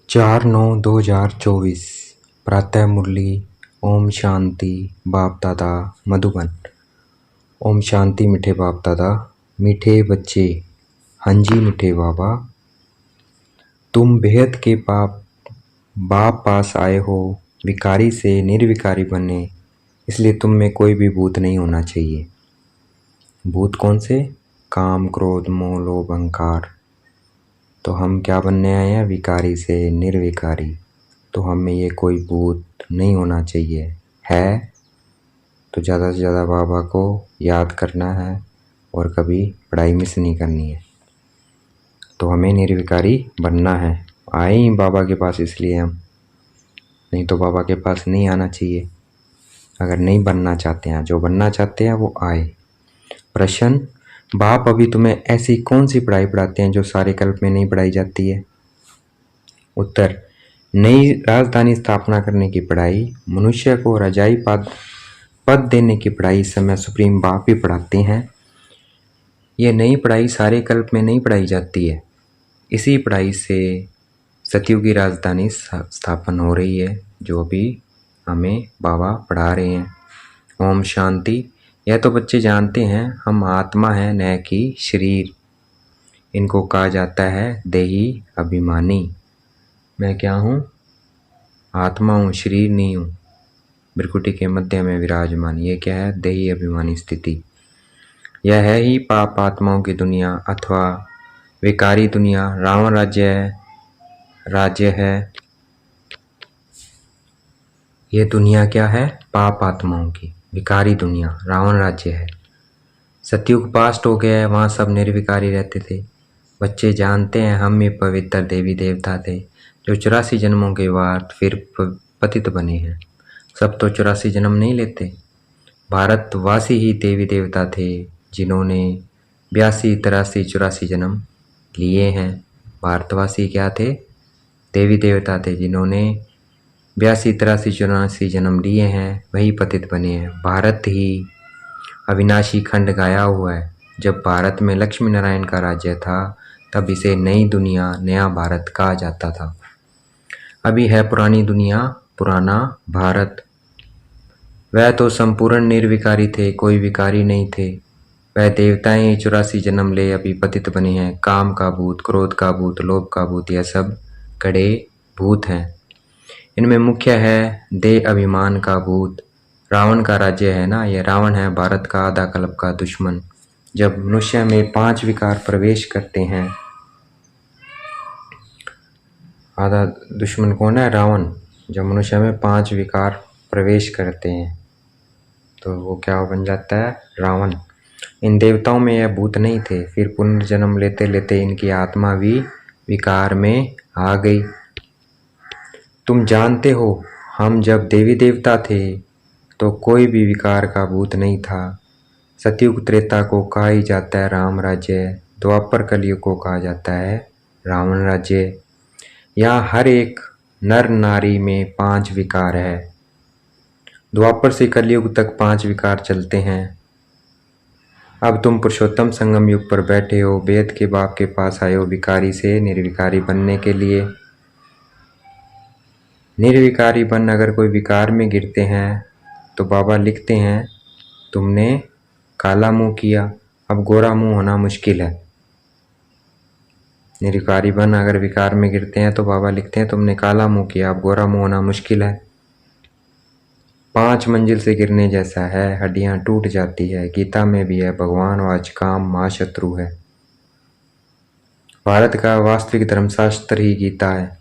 4/9/2024 प्रातः मुरली। ओम शांति। बाप दादा मधुबन। ओम शांति। मीठे बाप दादा, मीठे बच्चे। हाँ जी मीठे बाबा, तुम बेहद के बाप पास आए हो विकारी से निर्विकारी बनने, इसलिए तुम में कोई भी भूत नहीं होना चाहिए। भूत कौन से? काम, क्रोध, मोह, लोभ, अहंकार। तो हम क्या बनने आए हैं? विकारी से निर्विकारी। तो हमें ये कोई भूत नहीं होना चाहिए। है तो ज़्यादा से ज़्यादा बाबा को याद करना है और कभी पढ़ाई मिस नहीं करनी है। तो हमें निर्विकारी बनना है। आए ही बाबा के पास इसलिए हम, नहीं तो बाबा के पास नहीं आना चाहिए। अगर नहीं बनना चाहते हैं, जो बनना चाहते हैं वो आए। प्रश्न, बाप अभी तुम्हें ऐसी कौन सी पढ़ाई पढ़ाते हैं जो सारे कल्प में नहीं पढ़ाई जाती है? उत्तर, नई राजधानी स्थापना करने की पढ़ाई, मनुष्य को रजाई पद देने की पढ़ाई इस समय सुप्रीम बाप ही पढ़ाते हैं। ये नई पढ़ाई सारे कल्प में नहीं पढ़ाई जाती है। इसी पढ़ाई से सतयुग की राजधानी स्थापन हो रही है, जो अभी हमें बाबा पढ़ा रहे हैं। ओम शांति। यह तो बच्चे जानते हैं, हम आत्मा हैं न कि शरीर। इनको कहा जाता है देही अभिमानी। मैं क्या हूँ? आत्मा हूँ, शरीर नहीं हूँ। बिरकुटी के मध्य में विराजमान। ये क्या है? देही अभिमानी स्थिति। यह है ही पाप आत्माओं की दुनिया अथवा विकारी दुनिया। रावण राज्य है। ये दुनिया क्या है? पाप आत्माओं की विकारी दुनिया, रावण राज्य है। सतयुग पास्ट हो गया है, वहाँ सब निर्विकारी रहते थे। बच्चे जानते हैं हम ही पवित्र देवी देवता थे, जो 84 जन्मों के बाद फिर पतित बने हैं। सब तो 84 जन्म नहीं लेते। भारतवासी ही देवी देवता थे, जिन्होंने 82, 83, 84 जन्म लिए हैं। भारतवासी क्या थे? देवी देवता थे, जिन्होंने 82, 83, 84 जन्म लिए हैं, वही पतित बने हैं। भारत ही अविनाशी खंड गाया हुआ है। जब भारत में लक्ष्मी नारायण का राज्य था, तब इसे नई दुनिया, नया भारत कहा जाता था। अभी है पुरानी दुनिया, पुराना भारत। वह तो संपूर्ण निर्विकारी थे, कोई विकारी नहीं थे। वह देवताएं 84 जन्म ले अभी पतित बने हैं। काम का भूत, क्रोध का भूत, लोभ का भूत, यह सब कड़े भूत हैं। इनमें मुख्य है देह अभिमान का भूत। रावण का राज्य है ना, यह रावण है भारत का आधा कल्प का दुश्मन। जब मनुष्य में 5 विकार प्रवेश करते हैं, आधा दुश्मन कौन है? रावण। जब मनुष्य में 5 विकार प्रवेश करते हैं तो वो क्या बन जाता है? रावण। इन देवताओं में यह भूत नहीं थे। फिर पुनर्जन्म लेते लेते इनकी आत्मा भी विकार में आ गई। तुम जानते हो, हम जब देवी देवता थे तो कोई भी विकार का भूत नहीं था। सतयुग त्रेता को कहा ही जाता है राम राज्य, द्वापर कलयुग को कहा जाता है रावण राज्य। यहाँ हर एक नर नारी में 5 विकार है। द्वापर से कलयुग तक 5 विकार चलते हैं। अब तुम पुरुषोत्तम संगम युग पर बैठे हो, वेद के बाप के पास आए हो विकारी से निर्विकारी बनने के लिए। निर्विकारी बन अगर कोई विकार में गिरते हैं तो बाबा लिखते हैं तुमने काला मुंह किया, अब गोरा मुंह होना मुश्किल है। निर्विकारी बन अगर विकार में गिरते हैं तो बाबा लिखते हैं तुमने काला मुंह किया, अब गोरा मुंह होना मुश्किल है। 5 मंजिल से गिरने जैसा है, हड्डियां टूट जाती है। गीता में भी है, भगवान वाच काम मां शत्रु है। भारत का वास्तविक धर्मशास्त्र ही गीता है।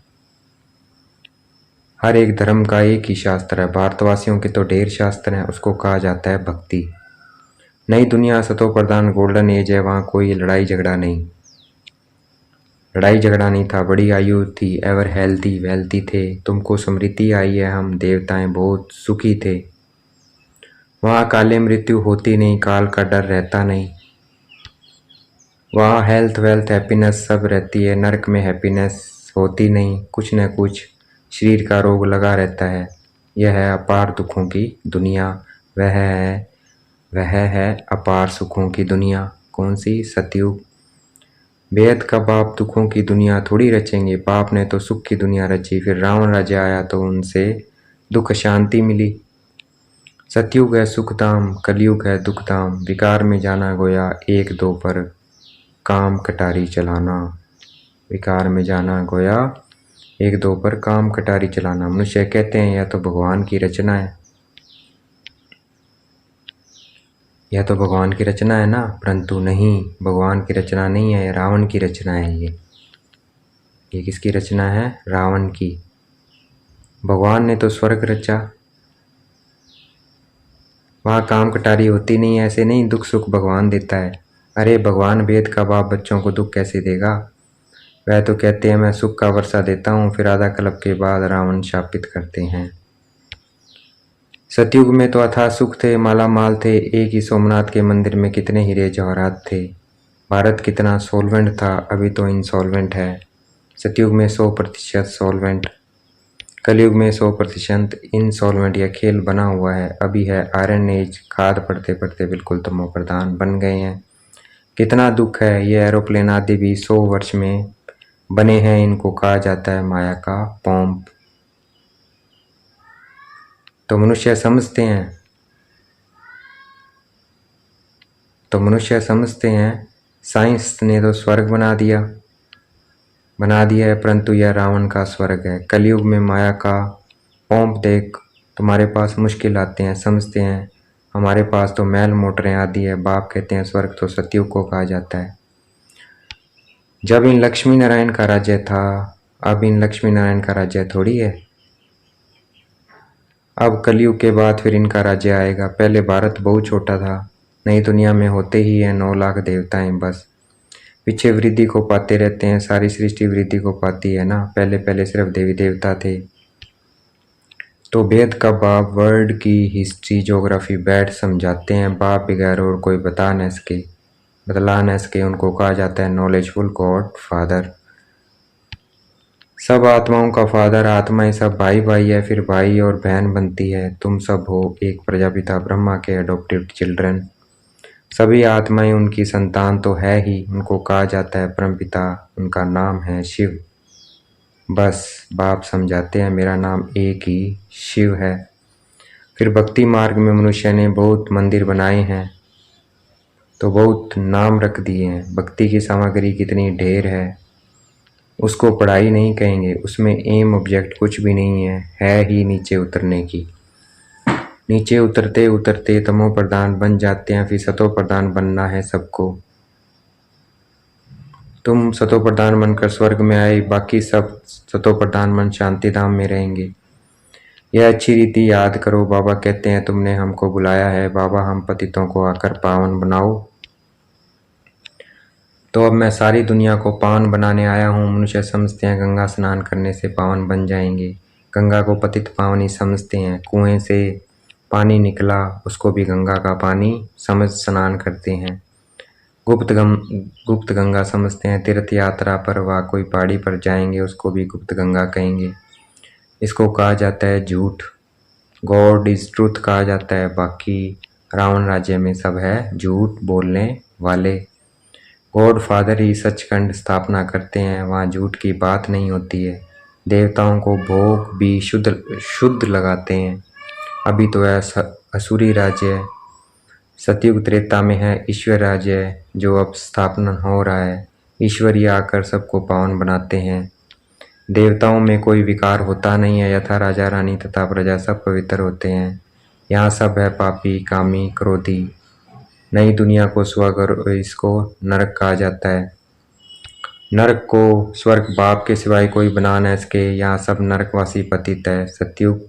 हर एक धर्म का एक ही शास्त्र है। भारतवासियों के तो ढेर शास्त्र हैं, उसको कहा जाता है भक्ति। नई दुनिया सतो प्रधान गोल्डन एज है, वहाँ कोई लड़ाई झगड़ा नहीं। लड़ाई झगड़ा नहीं था, बड़ी आयु थी, एवर हेल्थी वेल्थी थे। तुमको स्मृति आई है, हम देवताएं बहुत सुखी थे। वहाँ काले मृत्यु होती नहीं, काल का डर रहता नहीं। वहाँ हेल्थ वेल्थ हैप्पीनेस सब रहती है। नरक में हैप्पीनेस होती नहीं, कुछ न कुछ शरीर का रोग लगा रहता है। यह है अपार दुखों की दुनिया। वह है अपार सुखों की दुनिया। कौन सी? सतयुग। बेहद का बाप दुखों की दुनिया थोड़ी रचेंगे, बाप ने तो सुख की दुनिया रची। फिर रावण राजा आया तो उनसे दुख शांति मिली। सतयुग है सुखधाम, कलयुग है दुखधाम, विकार में जाना गोया एक दो पर काम कटारी चलाना। विकार में जाना गोया एक दो पर काम कटारी चलाना। मनुष्य कहते हैं यह तो भगवान की रचना है, यह तो भगवान की रचना है ना, परंतु नहीं, भगवान की रचना नहीं है, रावण की रचना है। ये किसकी रचना है? रावण की। भगवान ने तो स्वर्ग रचा, वहाँ काम कटारी होती नहीं, ऐसे नहीं दुख सुख भगवान देता है। अरे भगवान वेद का बाप बच्चों को दुख कैसे देगा? वह तो कहते हैं मैं सुख का वर्षा देता हूँ, फिर आधा कल्प के बाद रावण शापित करते हैं। सतयुग में तो अथाह सुख थे, माला माल थे, एक ही सोमनाथ के मंदिर में कितने हीरे जवाहरात थे। भारत कितना सॉल्वेंट था, अभी तो इंसॉल्वेंट है। सतयुग में 100% सॉल्वेंट, कलयुग में 100% इंसॉल्वेंट। यह खेल बना हुआ है, अभी है आयरन एज, खाद पढ़ते पढ़ते बिल्कुल तमो प्रधान बन गए हैं। कितना दुख है, ये एरोप्लेन आदि भी 100 वर्ष में बने हैं, इनको कहा जाता है माया का पॉम्प। तो मनुष्य समझते हैं साइंस ने तो स्वर्ग बना दिया है, परंतु यह रावण का स्वर्ग है। कलयुग में माया का पॉम्प देख तुम्हारे पास मुश्किल आते हैं, समझते हैं हमारे पास तो मैल मोटरें आदि है। बाप कहते हैं स्वर्ग तो सतयुग को कहा जाता है। जब इन लक्ष्मी नारायण का राज्य था, अब इन लक्ष्मी नारायण का राज्य थोड़ी है। अब कलयुग के बाद फिर इनका राज्य आएगा। पहले भारत बहुत छोटा था, नई दुनिया में होते ही है 9 लाख देवताएं, बस पीछे वृद्धि को पाते रहते हैं। सारी सृष्टि वृद्धि को पाती है ना, पहले पहले सिर्फ देवी देवता थे। तो वेद का बाप वर्ल्ड की हिस्ट्री ज्योग्राफी बैठ समझाते हैं, बाप बगैर और कोई बतला न सके। उनको कहा जाता है नॉलेजफुल गॉड फादर। सब आत्माओं का फादर, आत्माएं सब भाई भाई है, फिर भाई और बहन बनती है। तुम सब हो एक प्रजापिता ब्रह्मा के अडॉप्टेड चिल्ड्रन। सभी आत्माएं उनकी संतान तो है ही, उनको कहा जाता है परमपिता, उनका नाम है शिव। बस बाप समझाते हैं मेरा नाम एक ही शिव है। फिर भक्ति मार्ग में मनुष्य ने बहुत मंदिर बनाए हैं, तो बहुत नाम रख दिए हैं। भक्ति की सामग्री कितनी ढेर है, उसको पढ़ाई नहीं कहेंगे, उसमें एम ऑब्जेक्ट कुछ भी नहीं है ही नीचे उतरने की। नीचे उतरते उतरते तमो प्रधान बन जाते हैं, फिर सतो प्रधान बनना है सबको। तुम सतो प्रधान बनकर स्वर्ग में आए, बाकी सब सतो प्रधान मन शांति धाम में रहेंगे। यह अच्छी रीति याद करो। बाबा कहते हैं तुमने हमको बुलाया है, बाबा हम पतितों को आकर पावन बनाओ। तो अब मैं सारी दुनिया को पावन बनाने आया हूँ। मनुष्य समझते हैं गंगा स्नान करने से पावन बन जाएंगे, गंगा को पतित पावन ही समझते हैं। कुएं से पानी निकला, उसको भी गंगा का पानी समझ स्नान करते हैं। गुप्त गंगा समझते हैं। तीर्थ यात्रा पर वा कोई पहाड़ी पर जाएंगे, उसको भी गुप्त गंगा कहेंगे। इसको कहा जाता है झूठ, गॉड इज ट्रूथ कहा जाता है। बाकी रावण राज्य में सब है झूठ बोलने वाले। गॉड फादर ही सचखंड स्थापना करते हैं, वहाँ झूठ की बात नहीं होती है। देवताओं को भोग भी शुद्ध लगाते हैं। अभी तो है असुरी राज्य है, सतयुग त्रेता में है ईश्वर राज्य है, जो अब स्थापना हो रहा है। ईश्वर ही आकर सबको पावन बनाते हैं। देवताओं में कोई विकार होता नहीं है, यथा राजा रानी तथा प्रजा सब पवित्र होते हैं। यहाँ सब है पापी कामी क्रोधी। नई दुनिया को स्वर्ग और इसको नरक कहा जाता है। नरक को स्वर्ग बाप के सिवाय कोई बना न सके, यहाँ सब नरकवासी पतित है। सतयुग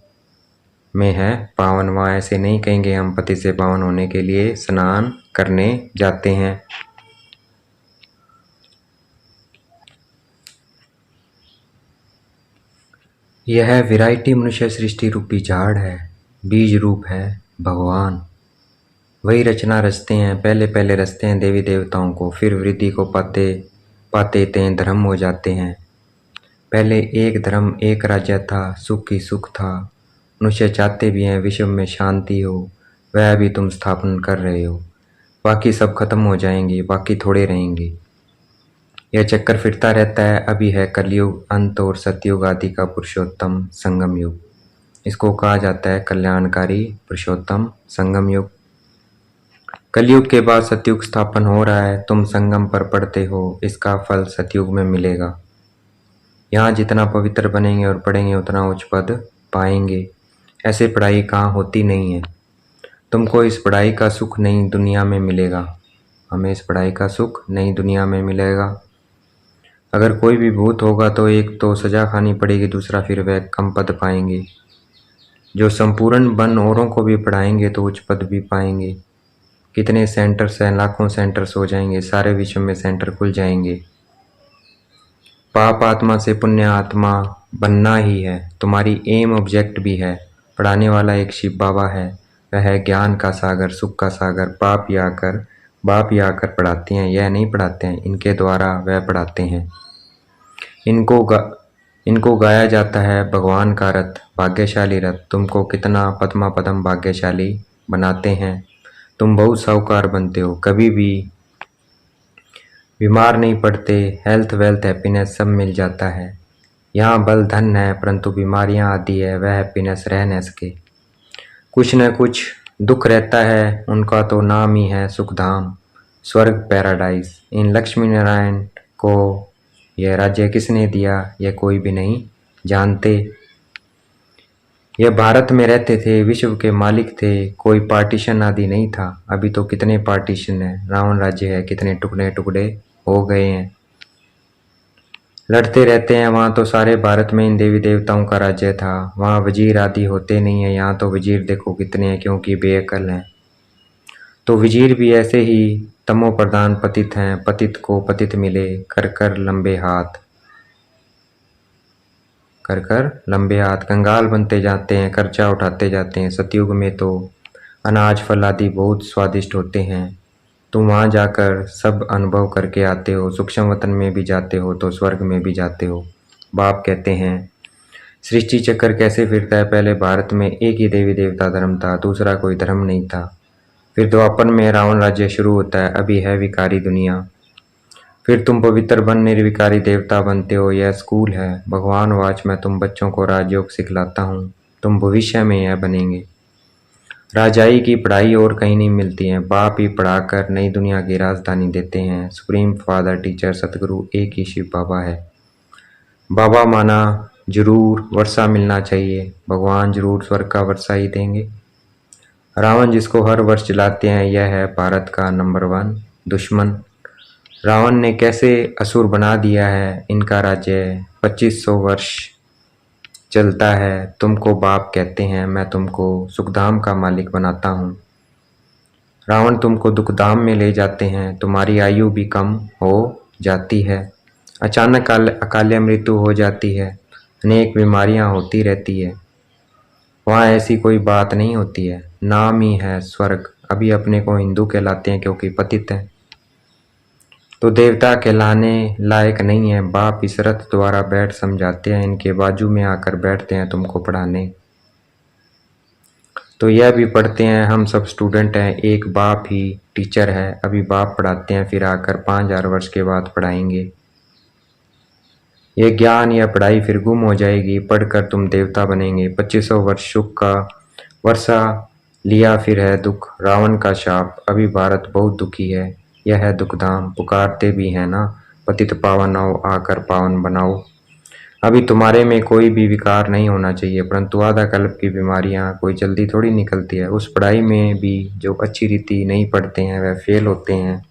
में है पावन, वहाँ ऐसे नहीं कहेंगे हम पति से पावन होने के लिए स्नान करने जाते हैं। यह विराइटी मनुष्य सृष्टि रूपी झाड़ है, बीज रूप है भगवान। वही रचना रचते हैं, पहले पहले रचते हैं देवी देवताओं को, फिर वृद्धि को पाते धर्म हो जाते हैं। पहले एक धर्म एक राज्य था, सुख ही सुख था। मनुष्य चाहते भी हैं विश्व में शांति हो, वह भी तुम स्थापन कर रहे हो। बाकी सब खत्म हो जाएंगे, बाकी थोड़े रहेंगे। यह चक्कर फिरता रहता है। अभी है कलयुग अंत और सतयुग आदि का पुरुषोत्तम संगम युग। इसको कहा जाता है कल्याणकारी पुरुषोत्तम संगम युग। कलयुग के बाद सतयुग स्थापन हो रहा है। तुम संगम पर पढ़ते हो, इसका फल सतयुग में मिलेगा। यहाँ जितना पवित्र बनेंगे और पढ़ेंगे उतना उच्च पद पाएंगे। ऐसे पढ़ाई कहाँ होती नहीं है। तुमको इस पढ़ाई का सुख नई दुनिया में मिलेगा। हमें इस पढ़ाई का सुख नई दुनिया में मिलेगा। अगर कोई भी भूत होगा तो एक तो सजा खानी पड़ेगी, दूसरा फिर वह कम पद पाएंगे। जो संपूर्ण बन औरों को भी पढ़ाएंगे तो उच्च पद भी पाएंगे। कितने सेंटर्स हैं, लाखों सेंटर्स हो जाएंगे, सारे विश्व में सेंटर खुल जाएंगे। पाप आत्मा से पुण्य आत्मा बनना ही है। तुम्हारी एम ऑब्जेक्ट भी है। पढ़ाने वाला एक शिव बाबा है, वह है ज्ञान का सागर, सुख का सागर। बाप ही आकर पढ़ाते हैं। यह नहीं पढ़ाते हैं, इनके द्वारा वह पढ़ाते हैं। इनको गाया जाता है भगवान का रथ, भाग्यशाली रथ। तुमको कितना पद्मा पदम भाग्यशाली बनाते हैं। तुम बहुत साहूकार बनते हो, कभी भी बीमार नहीं पड़ते। हेल्थ वेल्थ हैप्पीनेस सब मिल जाता है। यहाँ बल धन है, परंतु बीमारियाँ आती है, वह हैप्पीनेस रह न सके। कुछ न कुछ दुख रहता है, उनका तो नाम ही है सुखधाम, स्वर्ग, पैराडाइज। इन लक्ष्मी नारायण को यह राज्य किसने दिया, यह कोई भी नहीं जानते। यह भारत में रहते थे, विश्व के मालिक थे, कोई पार्टीशन आदि नहीं था। अभी तो कितने पार्टीशन है, रावण राज्य है, कितने टुकड़े टुकड़े हो गए हैं, लड़ते रहते हैं। वहाँ तो सारे भारत में इन देवी देवताओं का राज्य था। वहाँ वजीर आदि होते नहीं है। यहाँ तो वजीर देखो कितने हैं, क्योंकि बेअकल हैं। तो वजीर भी ऐसे ही तमो प्रधान पतित हैं। पतित को पतित मिले, कर कर लंबे हाथ, कर कर लंबे हाथ। कंगाल बनते जाते हैं, कर्जा उठाते जाते हैं। सतयुग में तो अनाज फल आदि बहुत स्वादिष्ट होते हैं। तुम वहाँ जाकर सब अनुभव करके आते हो। सूक्ष्म वतन में भी जाते हो तो स्वर्ग में भी जाते हो। बाप कहते हैं सृष्टि चक्कर कैसे फिरता है। पहले भारत में एक ही देवी देवता धर्म था, दूसरा कोई धर्म नहीं था। फिर द्वापर में रावण राज्य शुरू होता है। अभी है विकारी दुनिया। फिर तुम पवित्र बन निर्विकारी देवता बनते हो। यह स्कूल है। भगवान वाच में तुम बच्चों को राजयोग सिखलाता हूँ। तुम भविष्य में यह बनेंगे। राजाई की पढ़ाई और कहीं नहीं मिलती है। बाप ही पढ़ाकर नई दुनिया की राजधानी देते हैं। सुप्रीम फादर टीचर सतगुरु एक ही शिव बाबा है। बाबा माना जरूर वर्षा मिलना चाहिए। भगवान जरूर स्वर्ग का वर्षा ही देंगे। रावण जिसको हर वर्ष जलाते हैं, यह है भारत का नंबर 1 दुश्मन। रावण ने कैसे असुर बना दिया है। इनका राज्य 2500 वर्ष चलता है। तुमको बाप कहते हैं, मैं तुमको सुखधाम का मालिक बनाता हूँ। रावण तुमको दुखधाम में ले जाते हैं। तुम्हारी आयु भी कम हो जाती है। अचानक अकाल मृत्यु हो जाती है। अनेक बीमारियाँ होती रहती है। वहाँ ऐसी कोई बात नहीं होती है। नाम ही है स्वर्ग। अभी अपने को हिंदू कहलाते हैं क्योंकि पतित हैं, तो देवता कहलाने लायक नहीं है। बाप इस रथ द्वारा बैठ समझाते हैं। इनके बाजू में आकर बैठते हैं तुमको पढ़ाने। तो यह भी पढ़ते हैं। हम सब स्टूडेंट हैं, एक बाप ही टीचर है। अभी बाप पढ़ाते हैं, फिर आकर 5000 वर्ष के बाद पढ़ाएंगे। ये ज्ञान या पढ़ाई फिर गुम हो जाएगी। पढ़कर तुम देवता बनेंगे। 2500 वर्ष सुख का वर्षा लिया, फिर है दुख, रावण का शाप। अभी भारत बहुत दुखी है। यह है दुखधाम। पुकारते भी हैं ना, पतित पावन आओ, आकर पावन बनाओ। अभी तुम्हारे में कोई भी विकार नहीं होना चाहिए, परंतु आधा कल्प की बीमारियां कोई जल्दी थोड़ी निकलती है। उस पढ़ाई में भी जो अच्छी रीति नहीं पढ़ते हैं वह फेल होते हैं।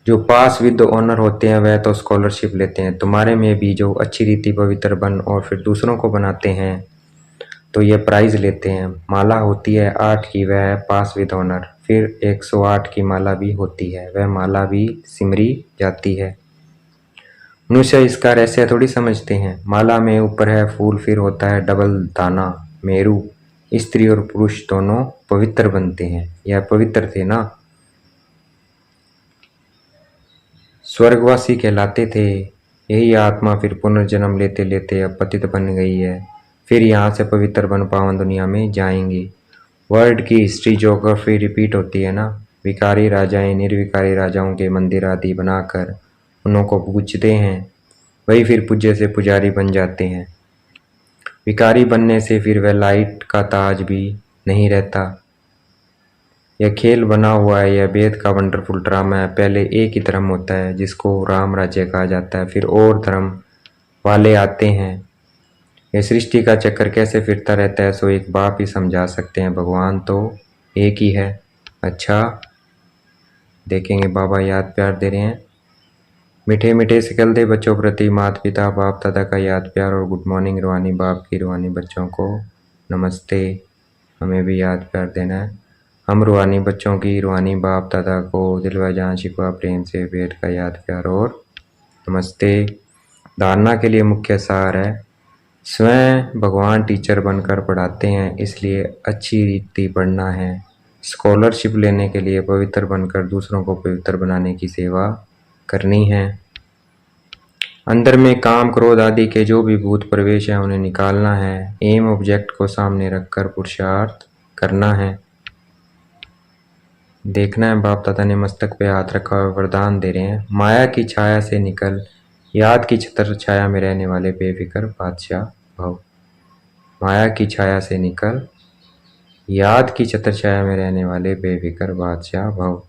जो पास विद ऑनर होते हैं वह तो स्कॉलरशिप लेते हैं। तुम्हारे में भी जो अच्छी रीति पवित्र बन और फिर दूसरों को बनाते हैं तो ये प्राइज लेते हैं। माला होती है 8 की, वह है पास विद ऑनर। फिर 108 की माला भी होती है, वह माला भी सिमरी जाती है। मनुष्य इसका रहस्य थोड़ी समझते हैं। माला में ऊपर है फूल, फिर होता है डबल दाना मेरू। स्त्री और पुरुष दोनों पवित्र बनते हैं। यह पवित्र थे ना, स्वर्गवासी कहलाते थे। यही आत्मा फिर पुनर्जन्म लेते लेते अब पतित बन गई है। फिर यहाँ से पवित्र बन पावन दुनिया में जाएंगे। वर्ल्ड की हिस्ट्री ज्योग्राफी रिपीट होती है ना। विकारी राजाएं निर्विकारी राजाओं के मंदिर आदि बनाकर उन्हों को पूजते हैं, वही फिर पूज्य से पुजारी बन जाते हैं। भिखारी बनने से फिर वह लाइट का ताज भी नहीं रहता। यह खेल बना हुआ है, यह वेद का वंडरफुल ड्रामा है। पहले एक ही धर्म होता है जिसको राम राज्य कहा जाता है, फिर और धर्म वाले आते हैं। यह सृष्टि का चक्कर कैसे फिरता रहता है सो एक बाप ही समझा सकते हैं, भगवान तो एक ही है। अच्छा देखेंगे, बाबा याद प्यार दे रहे हैं। मीठे मीठे सिकल दे बच्चों प्रति माता पिता बाप दादा का याद प्यार और गुड मॉर्निंग रूहानी बाप की रूहानी बच्चों को नमस्ते। हमें भी याद प्यार देना है। हम रूहानी बच्चों की रूहानी बाप दादा को दिल व जान शिकवा प्रेम से वेद का याद प्यार और नमस्ते। धारणा के लिए मुख्य सार है, स्वयं भगवान टीचर बनकर पढ़ाते हैं, इसलिए अच्छी रीति पढ़ना है। स्कॉलरशिप लेने के लिए पवित्र बनकर दूसरों को पवित्र बनाने की सेवा करनी है। अंदर में काम क्रोध आदि के जो भी भूत प्रवेश है उन्हें निकालना है। एम ऑब्जेक्ट को सामने रखकर पुरुषार्थ करना है। देखना है, बाप दादा ने मस्तक पे हाथ रखा हुआ वरदान दे रहे हैं। माया की छाया से निकल, याद की छत्र छाया में रहने वाले बेफिक्र बादशाह भव। माया की छाया से निकल, याद की छत्र छाया में रहने वाले बेफिक्र बादशाह भव।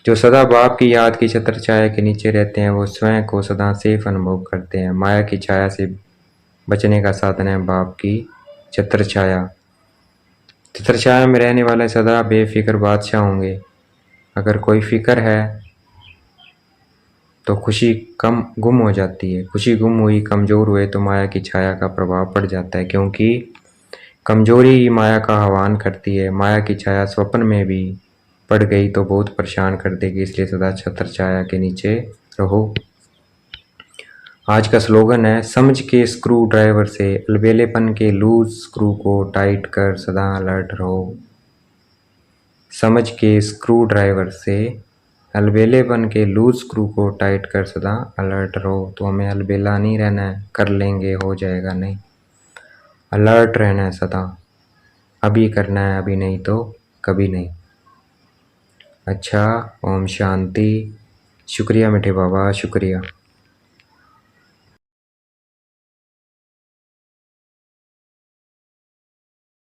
जो सदा बाप की याद की छत्र छाया के नीचे रहते हैं वो स्वयं को सदा सेफ अनुभव करते हैं। माया की छाया से बचने का साधन है बाप की छत्र छाया। छत्र छाया में रहने वाले सदा बेफिक्र बादशाह होंगे। अगर कोई फिक्र है तो खुशी कम गुम हो जाती है। खुशी गुम हुई, कमज़ोर हुए तो माया की छाया का प्रभाव पड़ जाता है, क्योंकि कमजोरी ही माया का आह्वान करती है। माया की छाया स्वप्न में भी पड़ गई तो बहुत परेशान कर देगी, इसलिए सदा छत्र छाया के नीचे रहो। आज का स्लोगन है, समझ के स्क्रू ड्राइवर से अलबेलेपन के लूज स्क्रू को टाइट कर सदा अलर्ट रहो। समझ के स्क्रू ड्राइवर से अलबेलेपन के लूज स्क्रू को टाइट कर सदा अलर्ट रहो। तो हमें अलबेला नहीं रहना है, कर लेंगे हो जाएगा नहीं, अलर्ट रहना है सदा। अभी करना है, अभी नहीं तो कभी नहीं। अच्छा, ओम शांति। शुक्रिया मीठे बाबा, शुक्रिया।